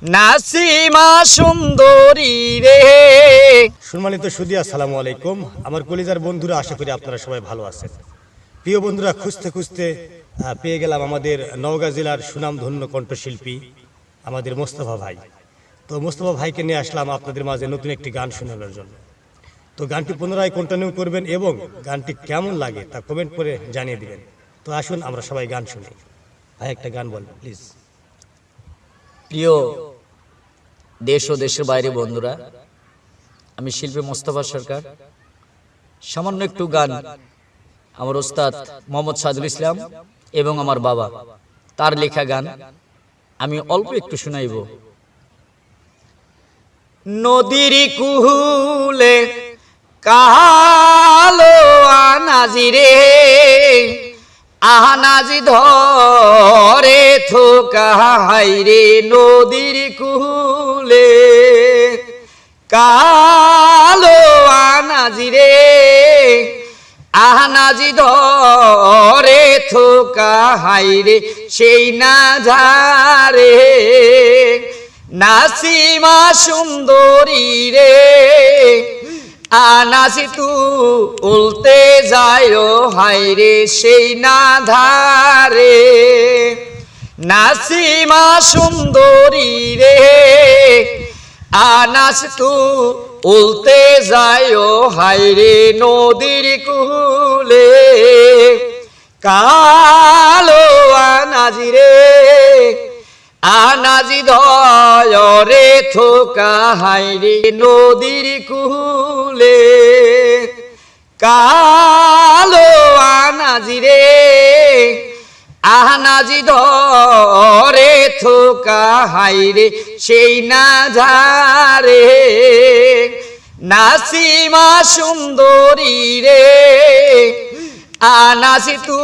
নাসিমা সুন্দরী রে। সম্মানিত সুধী, আসসালামু আলাইকুম। আমার কলিজার বন্ধুরা, আশা করি আপনারা সবাই ভালো আছেন। প্রিয় বন্ধুরা, খুঁজতে খুঁজতে পেয়ে গেলাম আমাদের নওগাঁ জেলার সুনামধন্য কণ্ঠশিল্পী আমাদের মোস্তফা ভাই। তো মোস্তফা ভাইকে নিয়ে আসলাম আপনাদের মাঝে নতুন একটি গান শোনানোর জন্য। তো গানটি পুনরায় কন্টিনিউ করবেন এবং গানটি কেমন লাগে তা কমেন্ট করে জানিয়ে দিবেন। তো আসুন আমরা সবাই গান শুনি। ভাই একটা গান বলবেন প্লিজ। প্রিয় দেশ ও দেশের বাইরে বন্ধুরা, আমি শিল্পী মোস্তফা সরকার। সামান্য একটু গান আমার ওস্তাদ মোহাম্মদ সাদুল ইসলাম এবং আমার বাবা তার লেখা গান আমি অল্প একটু শোনাইব। নদীর কুহুলে কালো আনাজি রে, আনাজি ধরে থোকা হাইরে। নদীর কুহুলে কালো আনাজি রে, আনাজি ধরে থোকা হাইরে। সেই না ঝারে নাসিমা সুন্দরী রে, আনাসি তু উল্টে যায় হাইরে। সেই না ধারে নাসিমা সুন্দরী রে, আনাস তু উল্টে যায় হাইরে। নদীর কুলে কালো আনাজি রে, আনাজি ধরে থোকা হাইরে। নদীর কুলে কালো আনাজি রে, আনাজি ধরে থোকা হাইরে। সেই না ঝারে নাসিমা সুন্দরী রে, আনাসি তু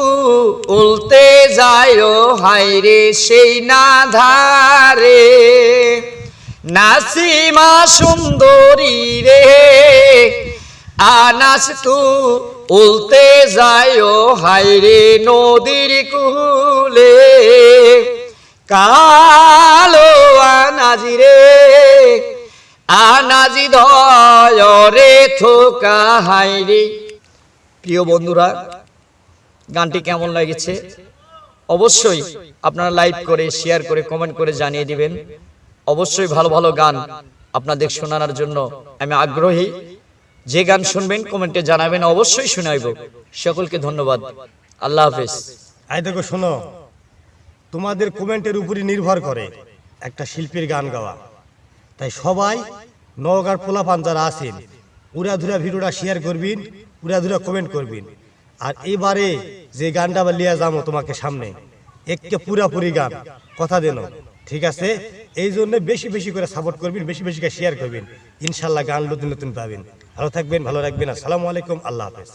উল্টে যায় হাইরে। সেই না ধারে নাসিমা সুন্দরী রে, আনাস তু উল্টে যায় হাইরে। নদীর কুলে কালো আনাজি রে, আনাজি ধরে থোকা হাইরে। প্রিয় বন্ধুরা, গানটি কেমন লেগেছে অবশ্যই আপনারা লাইক করে, শেয়ার করে, কমেন্ট করে জানিয়ে দিবেন। অবশ্যই ভালো ভালো গান আপনাদের শোনানোর জন্য আমি আগ্রহী। যে গান শুনবেন কমেন্টে জানাবেন, অবশ্যই শোনাইব। সকলকে ধন্যবাদ। আল্লাহ হাফেজ। আই দেখো, শোনো, তোমাদের কমেন্টের উপরই নির্ভর করে একটা শিল্পীর গান গাওয়া। তাই সবাই নওগাঁর পোলাপান যারা আছেন, উড়াধুরা ভিডিওটা শেয়ার করবেন, উড়াধুরা কমেন্ট করবেন। আর এবারে যে গানটা আবার লিয়া যাবো তোমাকে সামনে, একে পুরাপুরি গান কথা দেন, ঠিক আছে? এই জন্য বেশি বেশি করে সাপোর্ট করবেন, বেশি বেশি করে শেয়ার করবেন। ইনশাল্লাহ গান নতুন নতুন পাবেন। ভালো থাকবেন, ভালো রাখবেন। আসসালামু আলাইকুম, আল্লাহ হাফেজ।